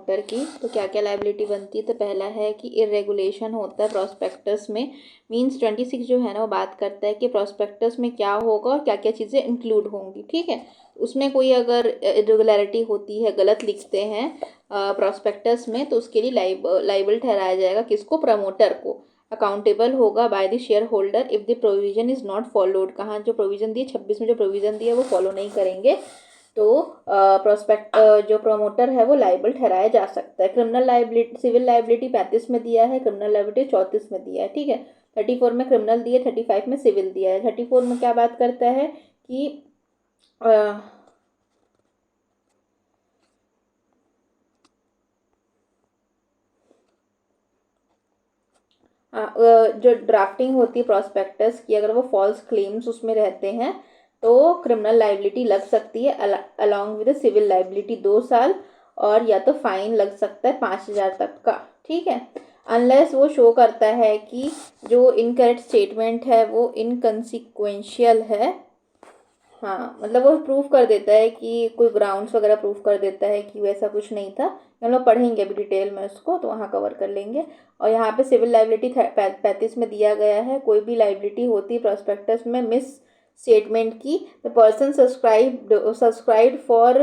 Promoter की। तो क्या क्या लाइबिलिटी बनती है? तो पहला है कि इरेगुलेशन होता है प्रॉस्पेक्टस में, मींस 26 जो है ना वो बात करता है कि प्रॉस्पेक्टस में क्या होगा और क्या क्या चीज़ें इंक्लूड होंगी। ठीक है, उसमें कोई अगर इरेगुलरिटी होती है, गलत लिखते हैं प्रॉस्पेक्टस में, तो उसके लिए लाइबल ठहराया जाएगा किसको? प्रमोटर को। अकाउंटेबल होगा by the share holder if the provision is not followed. कहाँ जो प्रोविजन दिए 26 में जो प्रोविजन दिए वो फॉलो नहीं करेंगे तो जो प्रमोटर है वो लाइबल ठहराया जा सकता है। क्रिमिनल लाइबिलिटी, सिविल लाइबिलिटी 35 में दिया है, क्रिमिनल लाइबिलिटी 34 में दिया है। ठीक है, 34 में क्रिमिनल दिया, 35 में सिविल दिया है। 34 में क्या बात करता है कि जो ड्राफ्टिंग होती है प्रॉस्पेक्टस की, अगर वो फॉल्स क्लेम्स उसमें रहते हैं तो क्रिमिनल लाइबिलिटी लग सकती है अलॉन्ग विद सिविल लाइबिलिटी 2 साल, और या तो फाइन लग सकता है 5,000 तक का। ठीक है, अनलेस वो शो करता है कि जो इनकरेक्ट स्टेटमेंट है वो इनकंसिक्वेंशियल है। हाँ, मतलब वो प्रूफ कर देता है कि कोई ग्राउंड्स वगैरह प्रूफ कर देता है कि वैसा कुछ नहीं था। हम लोग पढ़ेंगे अभी डिटेल में उसको, तो वहाँ कवर कर लेंगे। और यहाँ पे सिविल लाइबिलिटी 35 में दिया गया है, कोई भी लाइबिलिटी होती है प्रॉस्पेक्टस में मिस स्टेटमेंट की, the person subscribed for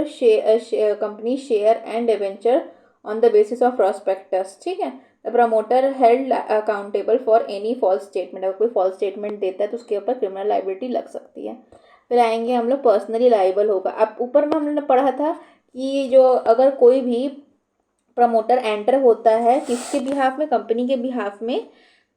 company share and debenture on the basis of prospectus. ठीक है, the promoter held accountable for any false statement. अगर कोई फॉल्स स्टेटमेंट देता है तो उसके ऊपर क्रिमिनल लाइबिलिटी लग सकती है। फिर आएंगे हम लोग पर्सनली लाइबल होगा। अब ऊपर में हमने पढ़ा था कि जो अगर कोई भी प्रमोटर एंटर होता है किसके बिहाफ में? कंपनी के बिहाफ में,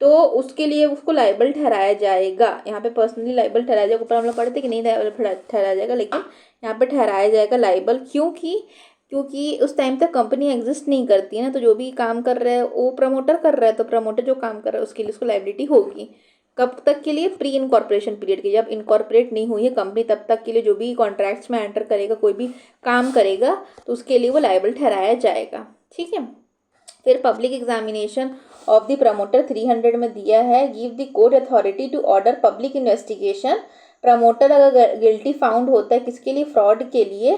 तो उसके लिए उसको लाइबल ठहराया जाएगा। यहाँ पे पर्सनली लाइबल ठहराया जाएगा। ऊपर हम लोग पढ़े थे कि नहीं ठहराया जाएगा, लेकिन यहाँ पे ठहराया जाएगा लाइबल। क्योंकि उस टाइम तक कंपनी एग्जिस्ट नहीं करती है ना, तो जो भी काम कर रहा है वो प्रमोटर कर रहा है, तो प्रमोटर जो काम कर रहा है उसके लिए उसको लाइबिलिटी होगी। कब तक के लिए? प्री इनकॉर्पोरेशन पीरियड की, जब इनकॉर्पोरेट नहीं हुई है कंपनी तब तक के लिए जो भी कॉन्ट्रैक्ट्स में एंटर करेगा, कोई भी काम करेगा, तो उसके लिए वो लाइबल ठहराया जाएगा। ठीक है, फिर public examination of the promoter 300 में दिया है, give the court authority to order public investigation. Promoter अगर गिल्टी फाउंड होता है किसके लिए? फ्रॉड के लिए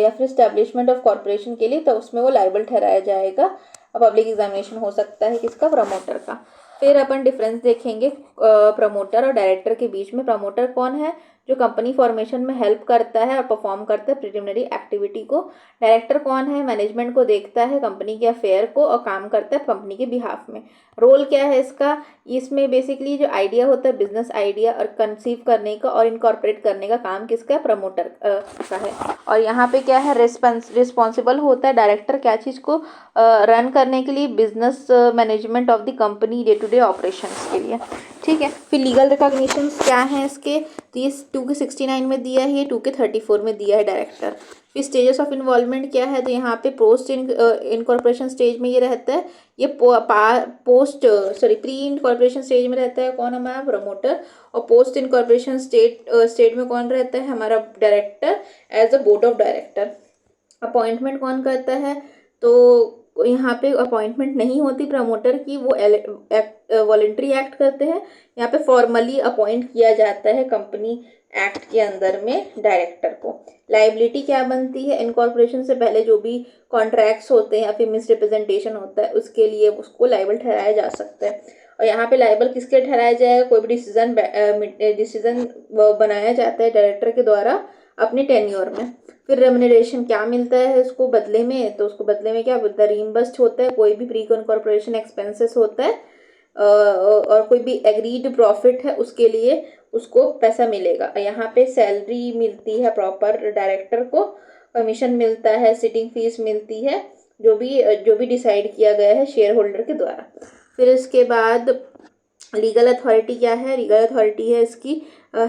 या फिर स्टैब्लिशमेंट ऑफ कॉर्पोरेशन के लिए, तो उसमें वो लाइबल ठहराया जाएगा। पब्लिक एग्जामिनेशन हो सकता है किसका? प्रमोटर का। फिर अपन डिफरेंस देखेंगे प्रमोटर और डायरेक्टर के बीच में। प्रमोटर कौन है? जो कंपनी फॉर्मेशन में हेल्प करता है और परफॉर्म करता है प्रिलिमिनरी एक्टिविटी को। डायरेक्टर कौन है? मैनेजमेंट को देखता है, कंपनी के अफेयर को, और काम करता है कंपनी के बिहाफ में। रोल क्या है इसका? इसमें बेसिकली जो आइडिया होता है, बिजनेस आइडिया और कंसीव करने का और इनकॉर्पोरेट करने का काम किसका है? प्रमोटर का है। और यहाँ पे क्या है? रिस्पॉन्सिबल होता है डायरेक्टर क्या चीज़ को? रन करने के लिए, business management of the company, day to day operations के लिए। ठीक है, फिर लीगल रिकॉग्निशन क्या है इसके? तो ये 2 के 69 में दिया है, ये 2 के 34 में दिया है डायरेक्टर। फिर स्टेजेस ऑफ इन्वॉल्वमेंट क्या है? तो यहाँ पे पोस्ट इनकॉर्पोरेशन स्टेज में ये रहता है, ये प्री इनकॉर्पोरेशन स्टेज में रहता है कौन? हमारा प्रमोटर। और पोस्ट इनकॉर्पोरेशन स्टेज में कौन रहता है? हमारा director as a board of director. Appointment कौन करता है? तो यहाँ पे अपॉइंटमेंट नहीं होती प्रमोटर की, वो वॉलेंट्री एक्ट करते हैं। यहाँ पे फॉर्मली अपॉइंट किया जाता है कंपनी एक्ट के अंदर में डायरेक्टर को। लाइबिलिटी क्या बनती है? इनकॉर्पोरेशन से पहले जो भी कॉन्ट्रैक्ट्स होते हैं या फिर मिसरिप्रेजेंटेशन होता है उसके लिए उसको लाइबल ठहराया जा सकता है। और यहाँ पे लाइबल किसके ठहराया जाएगा? कोई भी डिसीजन बनाया जाता है डायरेक्टर के द्वारा अपने टेन्योर में। फिर रेम्यूनरेशन क्या मिलता है उसको बदले में? तो उसको बदले में क्या होता है? रीइंबर्स्ड होता है, कोई भी प्री इनकॉर्पोरेशन एक्सपेंसेस होता है और कोई भी एग्रीड प्रॉफिट है उसके लिए उसको पैसा मिलेगा। यहाँ पे सैलरी मिलती है प्रॉपर डायरेक्टर को, कमीशन मिलता है, सिटिंग फीस मिलती है, जो भी डिसाइड किया गया है शेयर होल्डर के द्वारा। फिर इसके बाद लीगल अथॉरिटी क्या है? लीगल अथॉरिटी है इसकी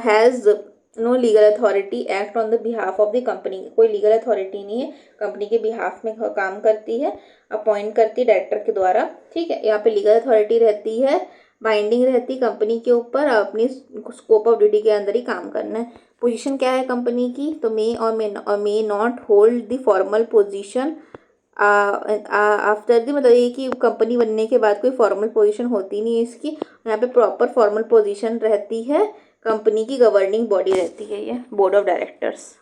has no legal authority act on the behalf of the company. कोई लीगल अथॉरिटी नहीं है, कंपनी के बिहाफ में काम करती है, अपॉइंट करती है डायरेक्टर के द्वारा। ठीक है, यहाँ पे लीगल अथॉरिटी रहती है, बाइंडिंग रहती कंपनी के ऊपर, अपनी स्कोप ऑफ ड्यूटी के अंदर ही काम करना है। पोजीशन क्या है कंपनी की? तो may not hold the formal position after the, मतलब ये कि कंपनी बनने के बाद कोई फॉर्मल पोजीशन होती नहीं है इसकी। यहाँ पे प्रॉपर फॉर्मल पोजीशन रहती है, कंपनी की गवर्निंग बॉडी रहती है ये बोर्ड ऑफ डायरेक्टर्स।